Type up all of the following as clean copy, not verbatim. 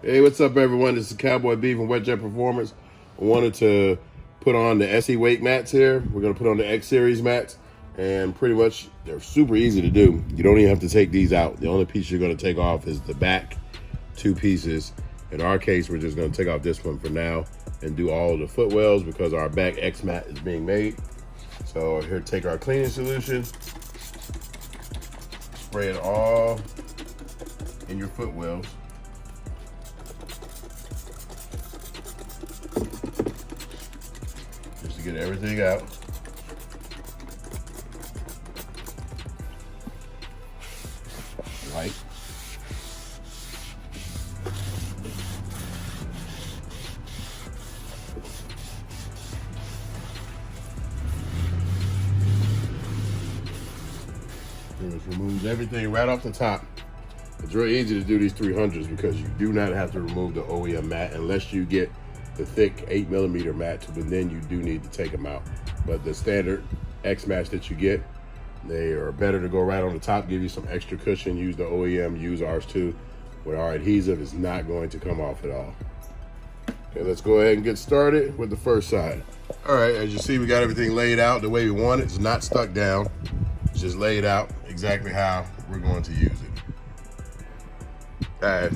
Hey, what's up, everyone? This is Cowboy Beef and Wedge Performance. I wanted to put on the SE weight mats here. We're going to put on the X Series mats, and pretty much they're super easy to do. You don't even have to take these out. The only piece you're going to take off is the back two pieces. In our case, we're just going to take off this one for now and do all the footwells because our back X mat is being made. So here, take our cleaning solution, spray it all in your footwells. Just to get everything out. Light. And it removes everything right off the top. It's really easy to do these 300s because you do not have to remove the OEM mat unless you get the thick 8mm mats, but then you do need to take them out. But the standard X mats that you get, they are better to go right on the top, give you some extra cushion. Use the OEM, use ours too. With our adhesive, it's not going to come off at all. Okay, let's go ahead and get started with the first side. All right, as you see, we got everything laid out the way we want it. It's not stuck down. It's just laid out exactly how we're going to use it. I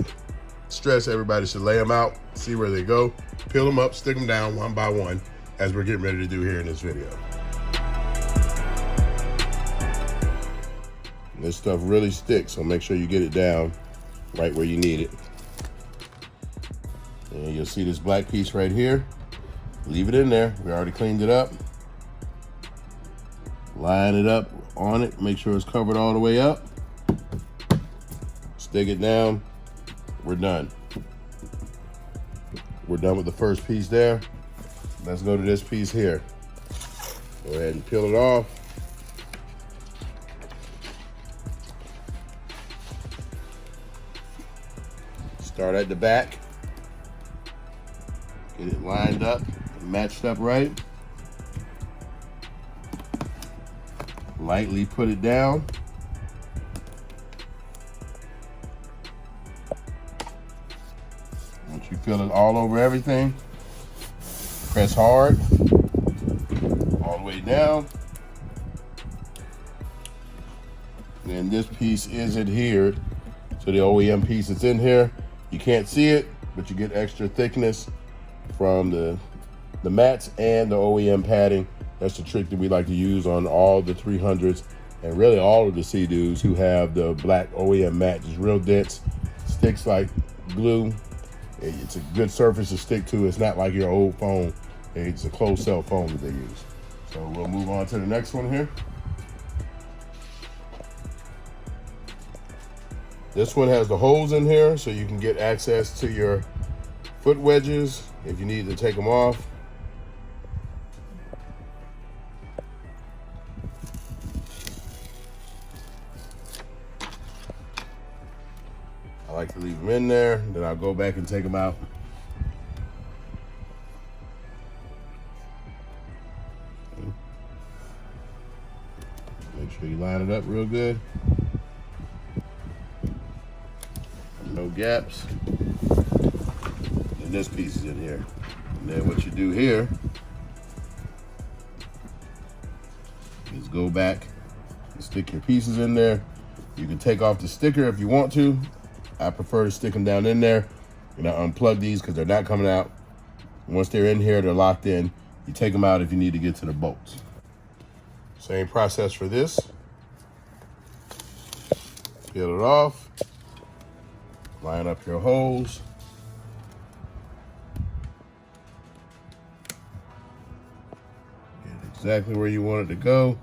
stress everybody should lay them out, see where they go, peel them up, stick them down one by one, as we're getting ready to do here in this video. This stuff really sticks, so make sure you get it down right where you need it. And you'll see this black piece right here. Leave it in there. We already cleaned it up. Line it up on it, make sure it's covered all the way up. Stick it down. We're done. We're done with the first piece there. Let's go to this piece here. Go ahead and peel it off. Start at the back. Get it lined up, matched up right. Lightly put it down. Once you feel it all over everything, press hard, all the way down. And this piece is adhered to the OEM piece that's in here. You can't see it, but you get extra thickness from the mats and the OEM padding. That's the trick that we like to use on all the 300s and really all of the Seadoos who have the black OEM mat. It's real dense, sticks like glue. It's a good surface to stick to. It's not like your old phone. It's a closed cell phone that they use. So we'll move on to the next one here. This one has the holes in here so you can get access to your foot wedges if you need to take them off. I like to leave them in there, then I'll go back and take them out. Make sure you line it up real good. No gaps. And this piece is in here. And then what you do here is go back and stick your pieces in there. You can take off the sticker if you want to. I prefer to stick them down in there. And I unplug these because they're not coming out. Once they're in here, they're locked in. You take them out if you need to get to the bolts. Same process for this. Peel it off. Line up your holes. Get it exactly where you want it to go.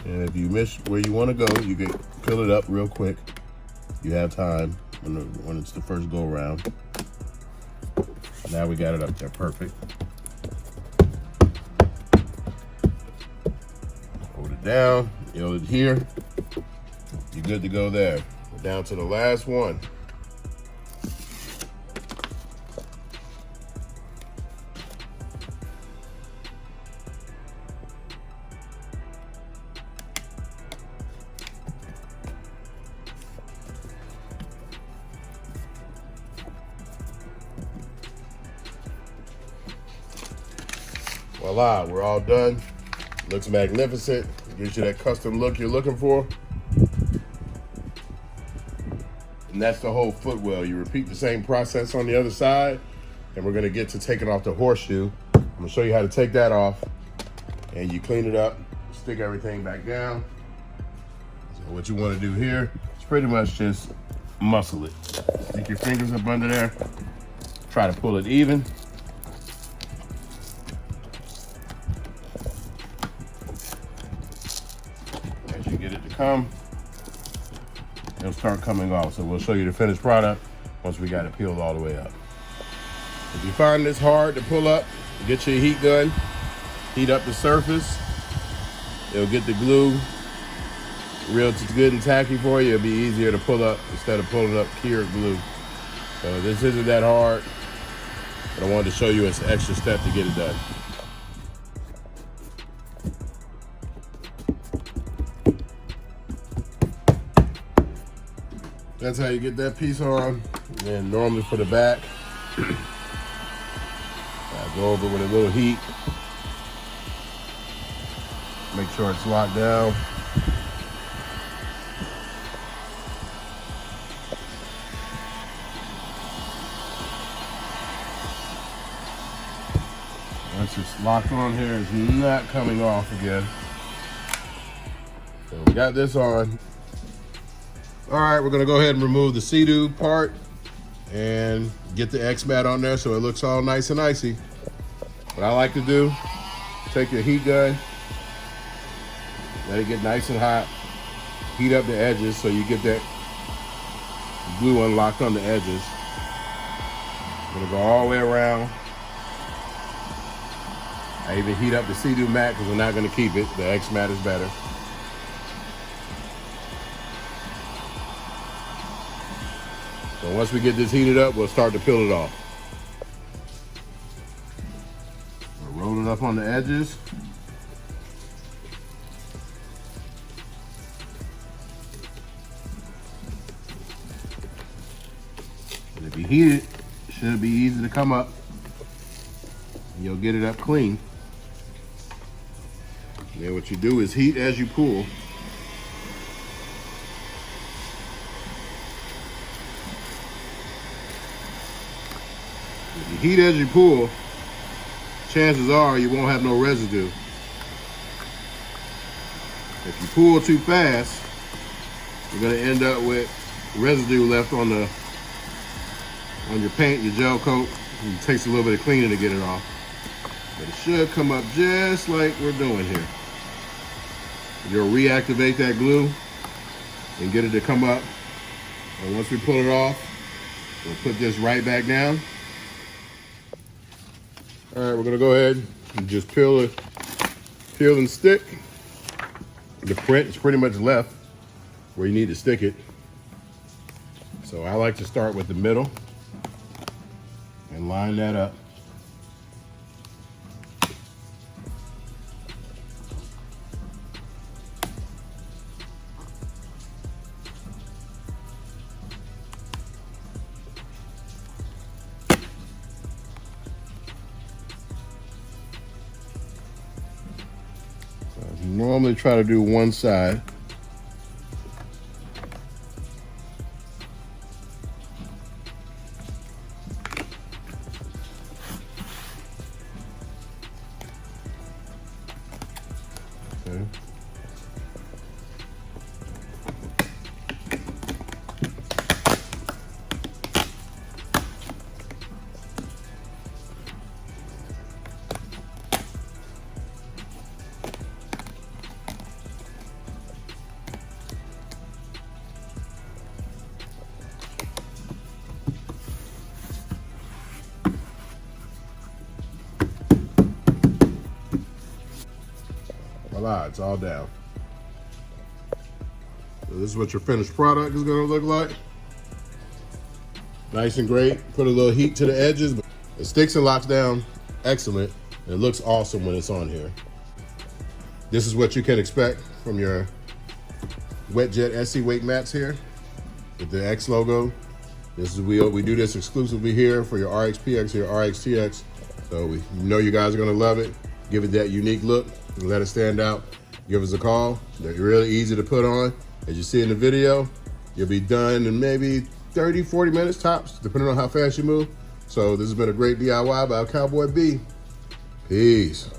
And if you miss where you want to go, you can fill it up real quick. You have time when it's the first go around. Now we got it up there, perfect. Hold it down, it'll adhere. You're good to go there. We're down to the last one. Voila, we're all done. Looks magnificent. Gives you that custom look you're looking for. And that's the whole footwell. You repeat the same process on the other side, and we're gonna get to taking off the horseshoe. I'm gonna show you how to take that off, and you clean it up, stick everything back down. So what you wanna do here is pretty much just muscle it. Stick your fingers up under there, try to pull it even. As you get it to come, it'll start coming off. So we'll show you the finished product once we got it peeled all the way up. If you find this hard to pull up, get your heat gun, heat up the surface. It'll get the glue real good and tacky for you. It'll be easier to pull up instead of pulling up cured glue. So this isn't that hard, but I wanted to show you an extra step to get it done. That's how you get that piece on. And normally for the back, I go over with a little heat. Make sure it's locked down. Once it's locked on here, it's not coming off again. So we got this on. All right, we're gonna go ahead and remove the Seadoo part and get the X mat on there so it looks all nice and icy. What I like to do, take your heat gun, let it get nice and hot, heat up the edges so you get that glue unlocked on the edges. I'm gonna go all the way around. I even heat up the Seadoo mat because we're not gonna keep it. The X mat is better. So once we get this heated up, we'll start to peel it off. We'll roll it up on the edges. And if you heat it, it should be easy to come up. And you'll get it up clean. And then what you do is heat as you pull. If you heat as you pull, chances are you won't have no residue. If you pull too fast, you're gonna end up with residue left on your paint, your gel coat. It takes a little bit of cleaning to get it off. But it should come up just like we're doing here. You'll reactivate that glue and get it to come up. And once we pull it off, we'll put this right back down. All right, we're gonna go ahead and just peel and stick. The print is pretty much left where you need to stick it. So I like to start with the middle and line that up. Normally try to do one side. Okay. Voila, it's all down. So this is what your finished product is gonna look like. Nice and great. Put a little heat to the edges, but it sticks and locks down excellent. And it looks awesome when it's on here. This is what you can expect from your WetJet SC weight mats here with the X logo. This is we do this exclusively here for your RxPX, your RxTX. So we know you guys are gonna love it. give it that unique look and let it stand out, give us a call. They're really easy to put on. As you see in the video, you'll be done in maybe 30, 40 minutes tops, depending on how fast you move. So this has been a great DIY by Cowboy B. Peace.